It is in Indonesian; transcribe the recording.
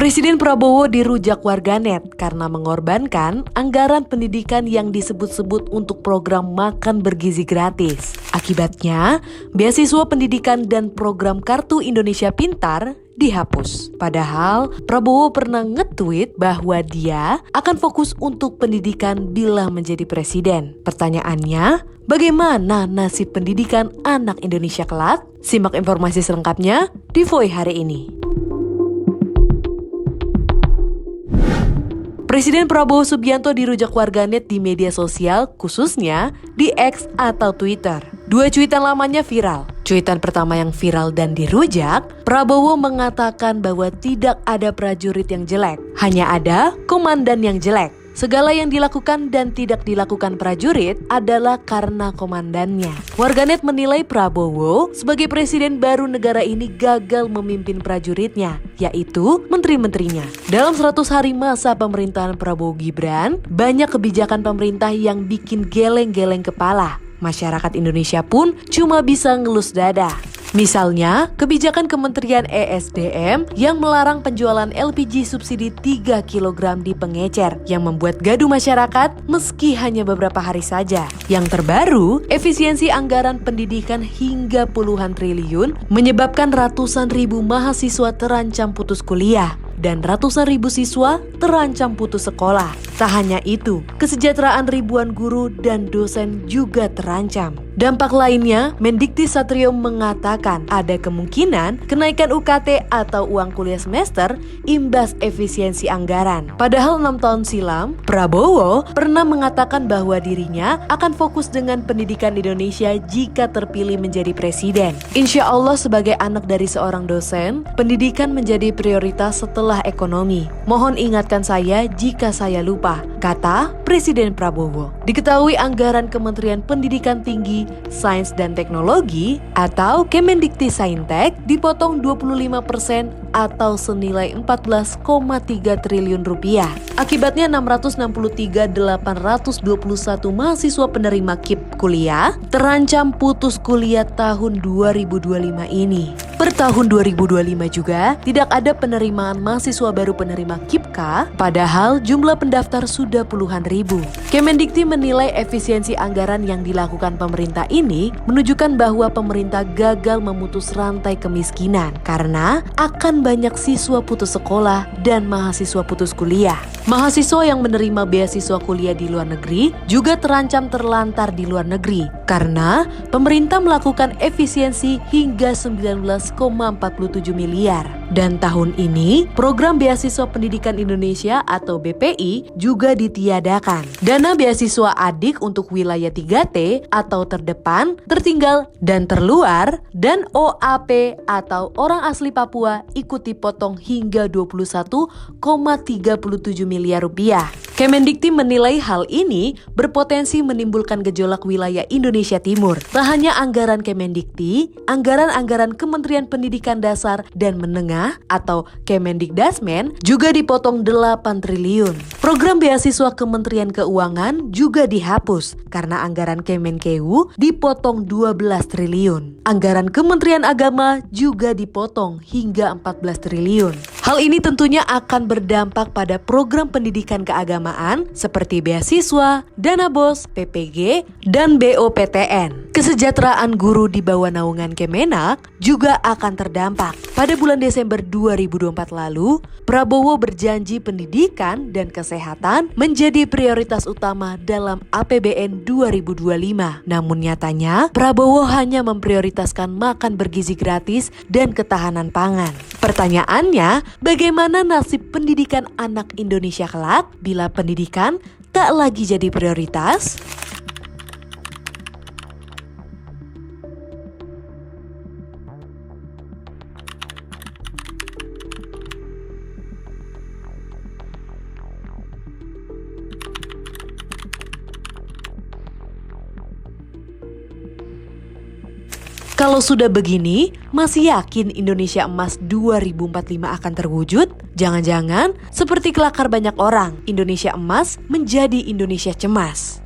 Presiden Prabowo dirujak warganet karena mengorbankan anggaran pendidikan yang disebut-sebut untuk program makan bergizi gratis. Akibatnya, beasiswa pendidikan dan program Kartu Indonesia Pintar dihapus. Padahal Prabowo pernah nge-tweet bahwa dia akan fokus untuk pendidikan bila menjadi presiden. Pertanyaannya, bagaimana nasib pendidikan anak Indonesia kelak? Simak informasi selengkapnya di Voy hari ini. Presiden Prabowo Subianto dirujak warganet di media sosial, khususnya di X atau Twitter. Dua cuitan lamanya viral. Cuitan pertama yang viral dan dirujak, Prabowo mengatakan bahwa tidak ada prajurit yang jelek, hanya ada komandan yang jelek. Segala yang dilakukan dan tidak dilakukan prajurit adalah karena komandannya. Warganet menilai Prabowo sebagai presiden baru negara ini gagal memimpin prajuritnya, yaitu menteri-menterinya. Dalam 100 hari masa pemerintahan Prabowo Gibran, banyak kebijakan pemerintah yang bikin geleng-geleng kepala. Masyarakat Indonesia pun cuma bisa ngelus dada. Misalnya, kebijakan Kementerian ESDM yang melarang penjualan LPG subsidi 3 kg di pengecer yang membuat gaduh masyarakat meski hanya beberapa hari saja. Yang terbaru, efisiensi anggaran pendidikan hingga puluhan triliun menyebabkan ratusan ribu mahasiswa terancam putus kuliah dan ratusan ribu siswa terancam putus sekolah. Tak hanya itu, kesejahteraan ribuan guru dan dosen juga terancam. Dampak lainnya, Mendikti Satrio mengatakan ada kemungkinan kenaikan UKT atau uang kuliah semester imbas efisiensi anggaran. Padahal 6 tahun silam, Prabowo pernah mengatakan bahwa dirinya akan fokus dengan pendidikan Indonesia jika terpilih menjadi presiden. Insya Allah sebagai anak dari seorang dosen, pendidikan menjadi prioritas setelah ekonomi. Mohon ingatkan saya jika saya lupa, kata Presiden Prabowo. Diketahui anggaran Kementerian Pendidikan Tinggi, Sains dan Teknologi atau Kemendikti-Saintek dipotong 25% atau senilai 14,3 triliun rupiah. Akibatnya 663.821 mahasiswa penerima KIP kuliah terancam putus kuliah tahun 2025 ini. Per tahun 2025 juga tidak ada penerimaan mahasiswa baru penerima KIP-K, padahal jumlah pendaftar sudah puluhan ribu. Kemendikti menilai efisiensi anggaran yang dilakukan pemerintah ini menunjukkan bahwa pemerintah gagal memutus rantai kemiskinan karena akan banyak siswa putus sekolah dan mahasiswa putus kuliah. Mahasiswa yang menerima beasiswa kuliah di luar negeri juga terancam terlantar di luar negeri karena pemerintah melakukan efisiensi hingga 19,47 miliar. Dan tahun ini, program beasiswa pendidikan Indonesia atau BPI juga ditiadakan. Dana beasiswa adik untuk wilayah 3T atau terdepan, tertinggal, dan terluar, dan OAP atau orang asli Papua ikut dipotong hingga 21,37 miliar rupiah. Kemendikti menilai hal ini berpotensi menimbulkan gejolak wilayah Indonesia Timur. Tak hanya anggaran Kemendikti, anggaran-anggaran Kementerian Pendidikan Dasar dan Menengah atau Kemendikdasmen juga dipotong 8 triliun. Program beasiswa Kementerian Keuangan juga dihapus karena anggaran Kemenkeu dipotong 12 triliun. Anggaran Kementerian Agama juga dipotong hingga 14 triliun. Hal ini tentunya akan berdampak pada program pendidikan keagamaan seperti beasiswa, dana BOS, PPG, dan BOPTN. Kesejahteraan guru di bawah naungan Kemenak juga akan terdampak. Pada bulan Desember 2024 lalu, Prabowo berjanji pendidikan dan kesehatan menjadi prioritas utama dalam APBN 2025. Namun nyatanya, Prabowo hanya memprioritaskan makan bergizi gratis dan ketahanan pangan. Pertanyaannya, bagaimana nasib pendidikan anak Indonesia kelak bila pendidikan tak lagi jadi prioritas? Kalau sudah begini, masih yakin Indonesia Emas 2045 akan terwujud? Jangan-jangan seperti kelakar banyak orang, Indonesia Emas menjadi Indonesia Cemas.